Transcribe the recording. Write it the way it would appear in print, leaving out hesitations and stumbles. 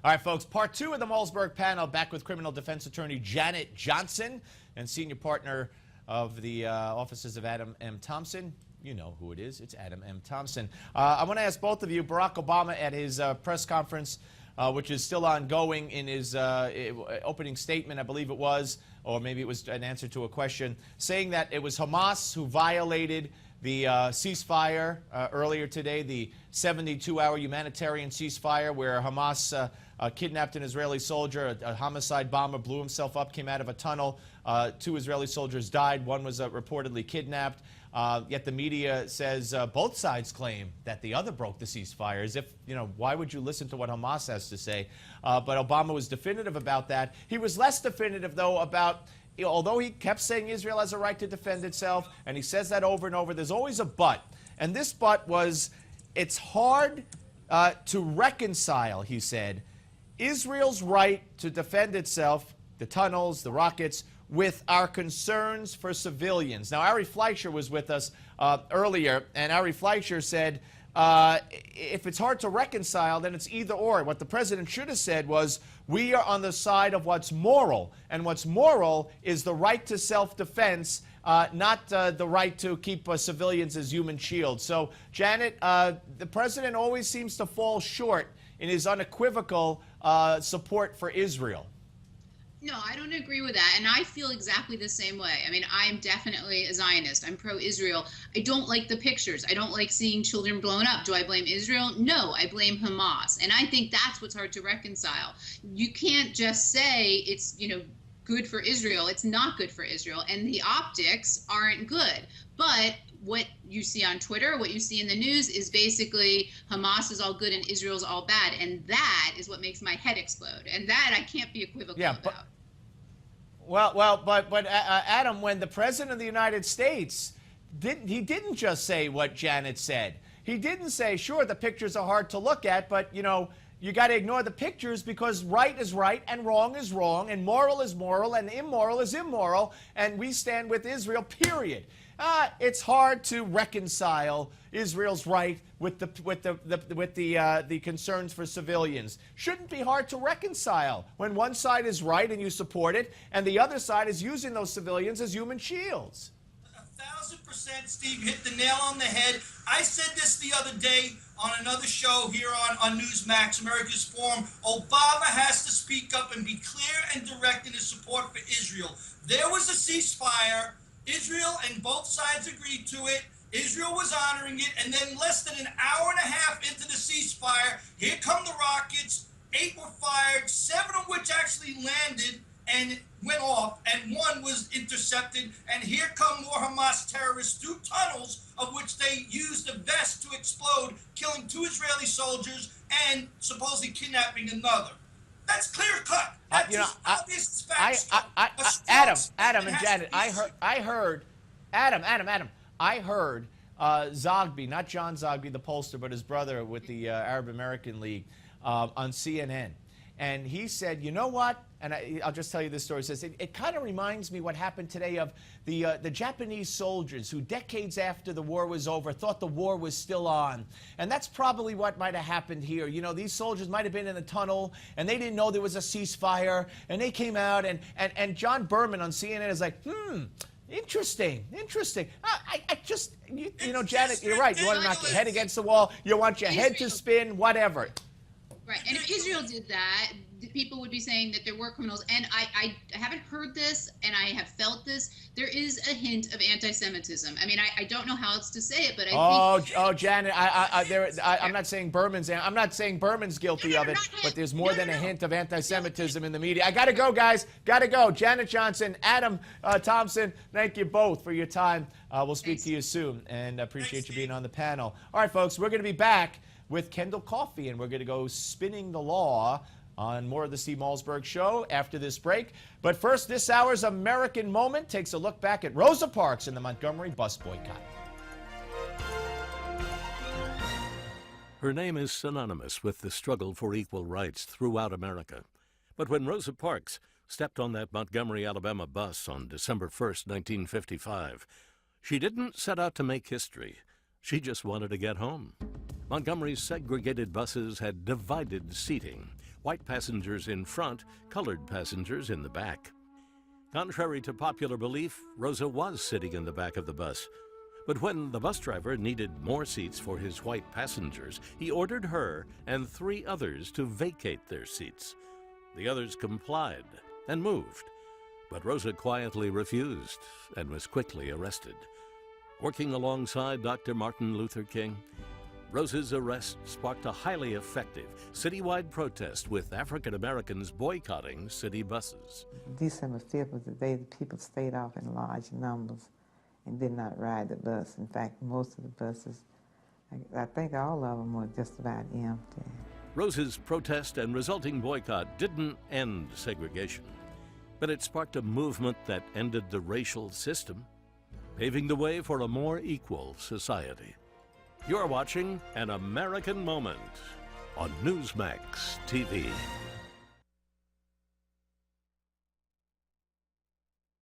All right, folks, part two of the Malzberg panel, back with criminal defense attorney Janet Johnson and senior partner of the offices of Adam M. Thompson. You know who it is. It's Adam M. Thompson. I want to ask both of you, Barack Obama at his press conference, which is still ongoing, in his opening statement, I believe it was, or maybe it was an answer to a question, saying that it was Hamas who violated the ceasefire earlier today, the 72-hour humanitarian ceasefire where Hamas kidnapped an Israeli soldier. A homicide bomber blew himself up, came out of a tunnel. 2 Israeli soldiers died. 1 was reportedly kidnapped. Yet the media says both sides claim that the other broke the ceasefire, as if, you know, why would you listen to what Hamas has to say? But Obama was definitive about that. He was less definitive, though, about, although he kept saying Israel has a right to defend itself, and he says that over and over, there's always a but. And this but was, it's hard to reconcile, he said, Israel's right to defend itself, the tunnels, the rockets, with our concerns for civilians. Now, Ari Fleischer was with us earlier, and Ari Fleischer said, if it's hard to reconcile, then it's either or. What the president should have said was, we are on the side of what's moral, and what's moral is the right to self-defense, not the right to keep civilians as human shields. So, Janet, the president always seems to fall short in his unequivocal support for Israel. No, I don't agree with that, and I feel exactly the same way. I mean, I'm definitely a Zionist. I'm pro-Israel. I don't like the pictures. I don't like seeing children blown up. Do I blame Israel? No, I blame Hamas, and I think that's what's hard to reconcile. You can't just say it's, you know, good for Israel. It's not good for Israel, and the optics aren't good. But what you see on Twitter, what you see in the news is basically Hamas is all good and Israel's all bad, and that is what makes my head explode, and that I can't be equivocal about. But Adam, when the President of the United States, he didn't just say what Janet said. He didn't say, sure, the pictures are hard to look at, but, you know, you got to ignore the pictures because right is right and wrong is wrong and moral is moral and immoral is immoral, and we stand with Israel, period. It's hard to reconcile Israel's right with the concerns for civilians. Shouldn't be hard to reconcile when one side is right and you support it, and the other side is using those civilians as human shields. 1,000%, Steve, hit the nail on the head. I said this the other day on another show here on Newsmax, America's Forum. Obama has to speak up and be clear and direct in his support for Israel. There was a ceasefire. Israel and both sides agreed to it. Israel was honoring it, and then less than an hour and a half into the ceasefire, here come the rockets. 8 were fired, 7 of which actually landed and went off, and 1 was intercepted. And here come more Hamas terrorists through tunnels, of which they used a vest to explode, killing 2 Israeli soldiers and supposedly kidnapping another. That's clear cut. That's just obvious facts. Adam and Janet, I heard Zogby, not John Zogby, the pollster, but his brother with the Arab American League on CNN. And he said, you know what? And I'll just tell you this story. He says, it kind of reminds me what happened today of the Japanese soldiers who decades after the war was over thought the war was still on. And that's probably what might have happened here. You know, these soldiers might have been in a tunnel and they didn't know there was a ceasefire, and they came out, and John Berman on CNN is like, interesting. You know, Janet, you're right. You want to knock your head against the wall. You want your head to spin, whatever. Right, and if Israel did that, the people would be saying that there were criminals. And I haven't heard this, and I have felt this. There is a hint of anti-Semitism. I mean, I don't know how else to say it, but I think... Janet, I'm not saying Berman's guilty of it, but there's more than a hint of anti-Semitism in the media. I got to go, guys. Got to go. Janet Johnson, Adam Thompson, thank you both for your time. We'll speak to you soon, and appreciate you being on the panel. All right, folks, we're going to be back with Kendall Coffey, and we're going to go spinning the law on more of the Steve Malzberg Show after this break. But first, this hour's American Moment takes a look back at Rosa Parks and the Montgomery bus boycott. Her name is synonymous with the struggle for equal rights throughout America. But when Rosa Parks stepped on that Montgomery, Alabama bus on December 1st, 1955, she didn't set out to make history. She just wanted to get home. Montgomery's segregated buses had divided seating. white passengers in front, colored passengers in the back. Contrary to popular belief, Rosa was sitting in the back of the bus. But when the bus driver needed more seats for his white passengers, he ordered her and 3 others to vacate their seats. The others complied and moved, but Rosa quietly refused and was quickly arrested. Working alongside Dr. Martin Luther King, Rosa's arrest sparked a highly effective citywide protest with African Americans boycotting city buses. December 5th was the day that people stayed off in large numbers and did not ride the bus. In fact, most of the buses, I think all of them were just about empty. Rosa's protest and resulting boycott didn't end segregation, but it sparked a movement that ended the racial system, paving the way for a more equal society. You're watching An American Moment on Newsmax TV.